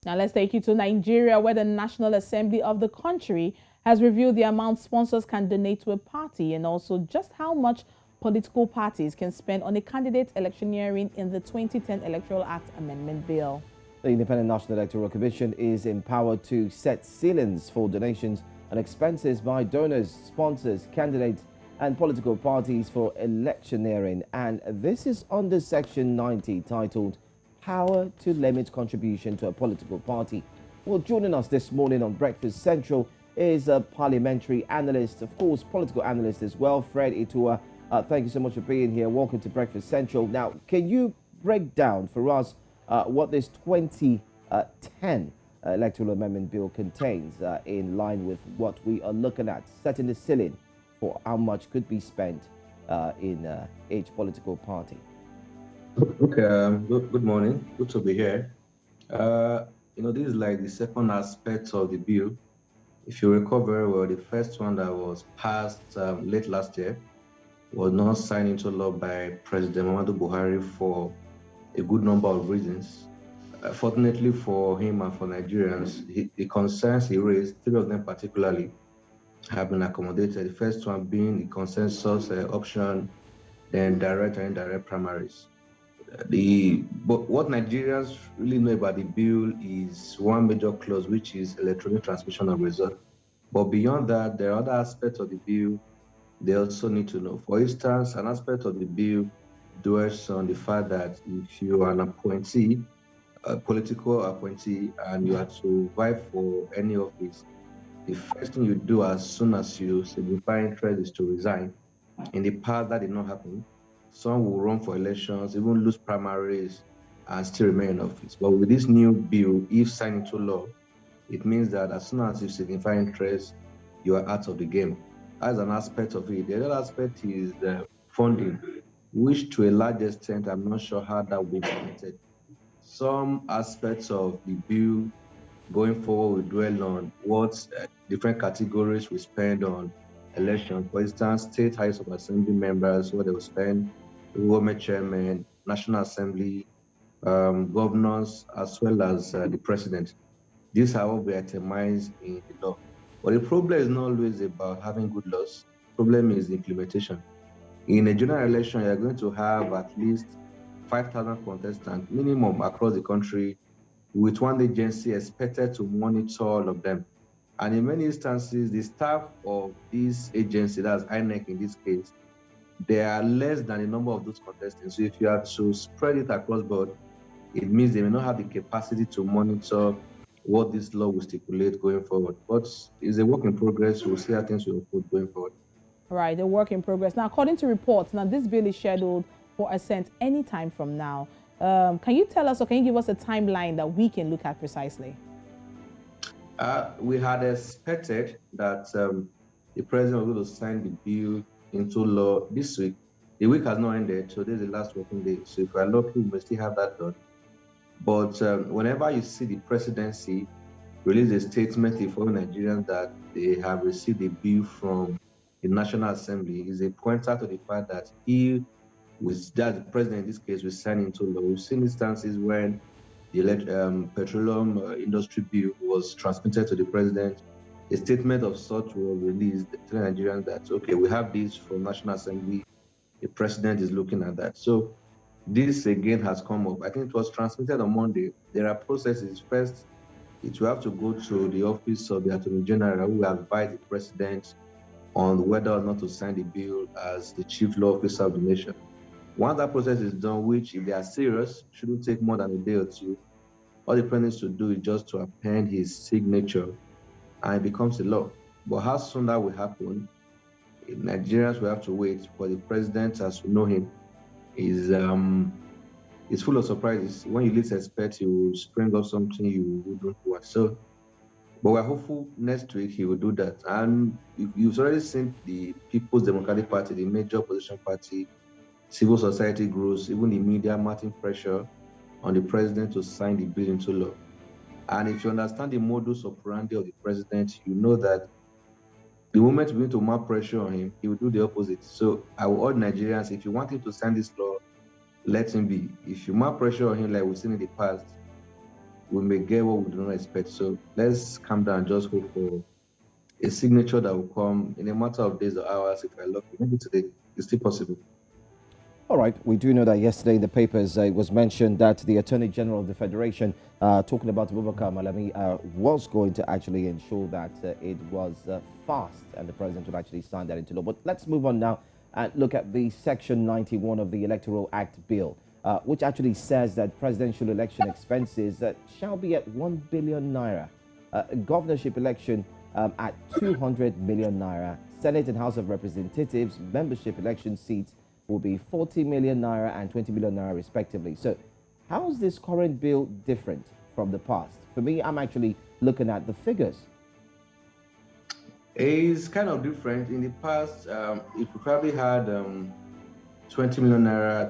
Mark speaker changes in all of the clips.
Speaker 1: Now let's take you to Nigeria, where the National Assembly of the country has reviewed the amount sponsors can donate to a party and also just how much political parties can spend on a candidate electioneering in the 2010 Electoral Act Amendment Bill.
Speaker 2: The Independent National Electoral Commission is empowered to set ceilings for donations and expenses by donors, sponsors, candidates, and political parties for electioneering. And this is under Section 90, titled Power to Limit Contribution to a Political Party. Well, joining us this morning on Breakfast Central is a parliamentary analyst, of course, political analyst as well, Fred Itua. Thank you so much for being here. Welcome to Breakfast Central. Now, can you break down for us what this 2010 electoral amendment bill contains in line with what we are looking at, setting the ceiling for how much could be spent in each political party?
Speaker 3: Okay, good morning. Good to be here. This is like the second aspect of the bill. If you recall very well, the first one that was passed late last year was not signed into law by President Muhammadu Buhari for a good number of reasons. Fortunately for him and for Nigerians, the concerns he raised, three of them particularly, have been accommodated. The first one being the consensus option, then direct and indirect primaries. But what Nigerians really know about the bill is one major clause, which is electronic transmission of results. But beyond that, there are other aspects of the bill they also need to know. For instance, an aspect of the bill dwells on the fact that if you are an appointee, a political appointee, and you are to vie for any office, the first thing you do as soon as you signify interest is to resign. In the past, that did not happen. Some will run for elections, even lose primaries, and still remain in office. But with this new bill, if signed into law, it means that as soon as you signify interest, you are out of the game. As an aspect of it. The other aspect is funding, which to a large extent, I'm not sure how that will be implemented. Some aspects of the bill going forward will dwell on what different categories we spend on elections. For instance, state House of Assembly members, what they will spend, government chairman, National Assembly, governors, as well as the president. These are all be itemized in the law. But the problem is not always about having good laws. The problem is the implementation. In a general election, you're going to have at least 5,000 contestants minimum across the country, with one agency expected to monitor all of them. And in many instances, the staff of this agency, that's INEC in this case, they are less than the number of those contestants. So if you are to spread it across board, it means they may not have the capacity to monitor what this law will stipulate going forward. But it's a work in progress. We'll see how things will unfold going forward.
Speaker 1: Right, the work in progress. Now, according to reports, now this bill is scheduled for assent anytime from now. Can you tell us, or can you give us a timeline that we can look at precisely?
Speaker 3: We had expected that the president was going to sign the bill into law this week. The week has not ended, so this is the last working day. So if we're lucky, we may still have that done. But whenever you see the presidency release a statement informing Nigerians that they have received a bill from the National Assembly, is a pointer to the fact that the president in this case, will sign into law. We've seen instances when the petroleum industry bill was transmitted to the president. A statement of such was released telling Nigerians that, okay, we have this from National Assembly. The president is looking at that. So this again has come up. I think it was transmitted on Monday. There are processes. First, it will have to go to the office of the Attorney General, who will advise the president on whether or not to sign the bill as the chief law officer of the nation. Once that process is done, which if they are serious, shouldn't take more than a day or two, all the president needs to do is just to append his signature and it becomes a law. But how soon that will happen, Nigerians will have to wait. But the president, as we know him, is full of surprises. When you least expect, he will spring up something you wouldn't want. So, but we're hopeful next week he will do that. And you've already seen the People's Democratic Party, the major opposition party, civil society groups, even the media mounting pressure on the president to sign the bill into law. And if you understand the modus operandi of the president, you know that the moment you begin to mount pressure on him, he will do the opposite. So I will urge Nigerians, if you want him to sign this law, let him be. If you mount pressure on him like we've seen in the past, we may get what we do not expect. So let's calm down and just hope for a signature that will come in a matter of days or hours if we're lucky. Maybe today it's still possible.
Speaker 2: All right, we do know that yesterday in the papers it was mentioned that the Attorney General of the Federation, talking about Abubakar Malami, was going to actually ensure that it was fast and the president would actually sign that into law. But let's move on now and look at the Section 91 of the Electoral Act bill, which actually says that presidential election expenses shall be at 1 billion naira, governorship election at 200 million naira, Senate and House of Representatives membership election seats will be 40 million naira and 20 million naira respectively. So how is this current bill different from the past? For me, I'm actually looking at the figures.
Speaker 3: It's kind of different. In the past, if we probably had 20 million naira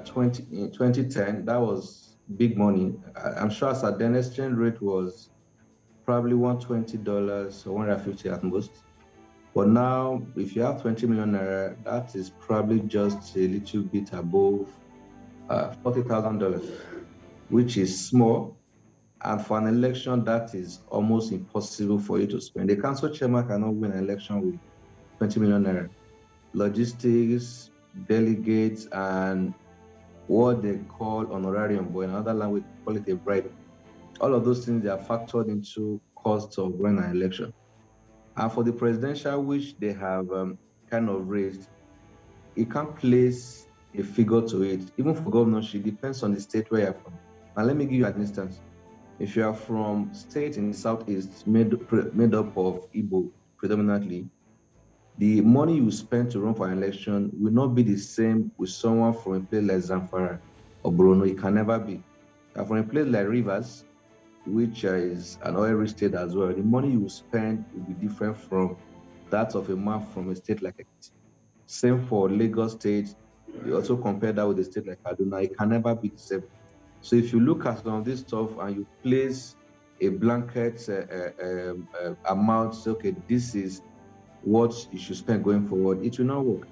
Speaker 3: in 2010, that was big money. I'm sure as at then exchange rate was probably $120 or 150 at most. But now, if you have 20 million naira, that is probably just a little bit above $40,000, which is small. And for an election, that is almost impossible for you to spend. The council chairman cannot win an election with 20 million naira. Logistics, delegates, and what they call honorarium, but in another language, call it a bribe. All of those things, they are factored into costs of running an election. And for the presidential, which they have kind of raised, you can't place a figure to it. Even for governorship, it depends on the state where you're from. Now, let me give you an instance. If you are from state in the southeast made up of Igbo predominantly, the money you spend to run for an election will not be the same with someone from a place like Zamfara or Bruno. It can never be. And from a place like Rivers, which is an oil-rich state as well, the money you spend will be different from that of a man from a state like Ekiti. Same for Lagos State. You also compare that with a state like Kaduna. It can never be the same. So if you look at some of this stuff and you place a blanket amount, say, okay, this is what you should spend going forward, it will not work.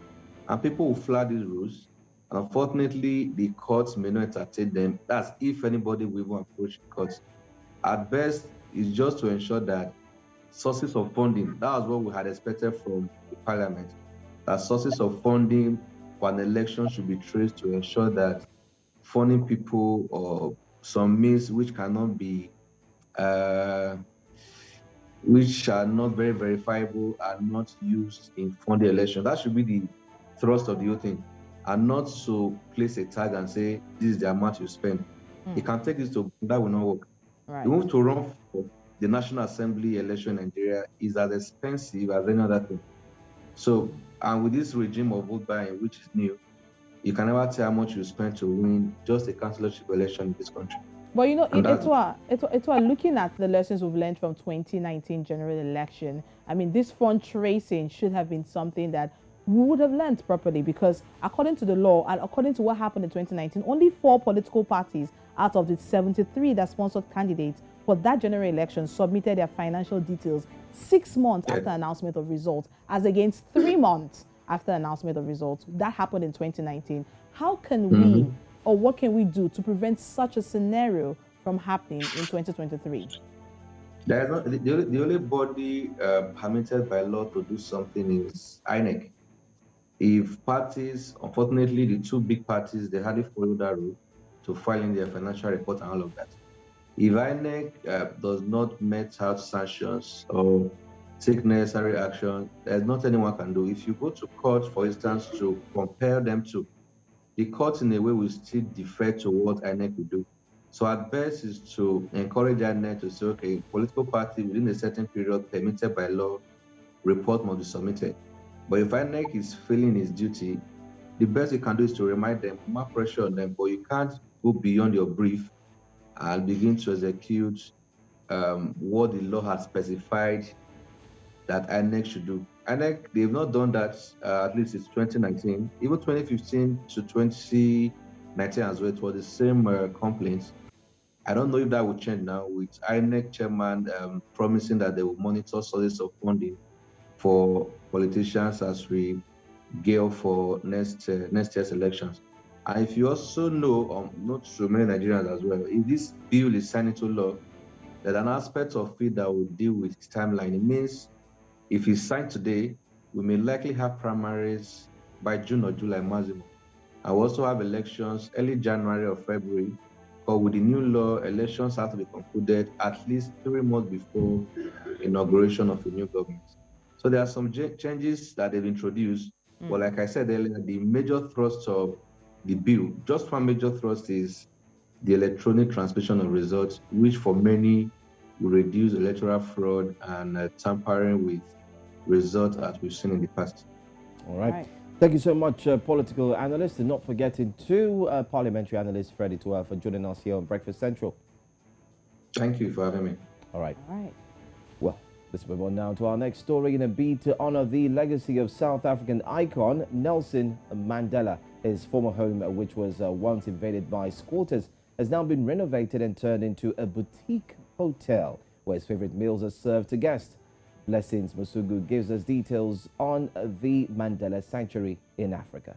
Speaker 3: And people will flag these rules. And unfortunately, the courts may not entertain them. That's if anybody will even approach the courts. At best, it's just to ensure that sources of funding, that was what we had expected from the parliament, that sources of funding for an election should be traced to ensure that funding people or some means which cannot be, which are not very verifiable are not used in funding election. That should be the thrust of the whole thing, and not to place a tag and say, this is the amount you spend. You can take this to, that will not work.
Speaker 1: Right.
Speaker 3: You move to run for the National Assembly election in Nigeria is as expensive as any other thing. So, and with this regime of vote buying, which is new, you can never tell how much you spend to win just a councillorship election in this country.
Speaker 1: But you know, Itua, looking at the lessons we've learned from 2019 general election, I mean, this fund tracing should have been something that we would have learned properly, because according to the law and according to what happened in 2019, only 4 political parties out of the 73 that sponsored candidates for that general election submitted their financial details 6 months after announcement of results, as against 3 months after announcement of results. That happened in 2019. How can we, or what can we do to prevent such a scenario from happening in 2023?
Speaker 3: There is not, the only body permitted by law to do something is INEC. If parties, unfortunately, the 2 big parties, they hardly follow that rule to file in their financial report and all of that. If INEC does not met out sanctions or take necessary action, there's not anyone can do. If you go to court, for instance, to compare them to, the court in a way will still defer to what INEC will do. So at best is to encourage INEC to say, okay, political party within a certain period permitted by law, report must be submitted. But if INEC is failing its duty, the best you can do is to remind them, more pressure on them, but you can't go beyond your brief and begin to execute what the law has specified that INEC should do. INEC, they've not done that, at least since 2019. Even 2015 to 2019 as well, it was the same complaints. I don't know if that will change now with INEC chairman promising that they will monitor sources of funding for politicians as we gear for next year's elections. And if you also know, not so many Nigerians as well, if this bill is signed into law, there's an aspect of it that will deal with his timeline. It means if he's signed today, we may likely have primaries by June or July maximum. I will also have elections early January or February, but with the new law, elections have to be concluded at least 3 months before inauguration of a new government. So there are some changes that they've introduced, but like I said earlier, the major thrust of the bill, just one major thrust is the electronic transmission of results, which for many will reduce electoral fraud and tampering with results as we've seen in the past.
Speaker 2: All right. Thank you so much, political analyst, and not forgetting to parliamentary analyst Fred Itua for joining us here on Breakfast Central.
Speaker 3: Thank you for having me.
Speaker 2: All right.
Speaker 1: All right.
Speaker 2: Well, let's move on now to our next story. In a bid to honor the legacy of South African icon Nelson Mandela, his former home, which was once invaded by squatters, has now been renovated and turned into a boutique hotel where his favorite meals are served to guests. Blessings Musugu gives us details on the Mandela Sanctuary in Africa.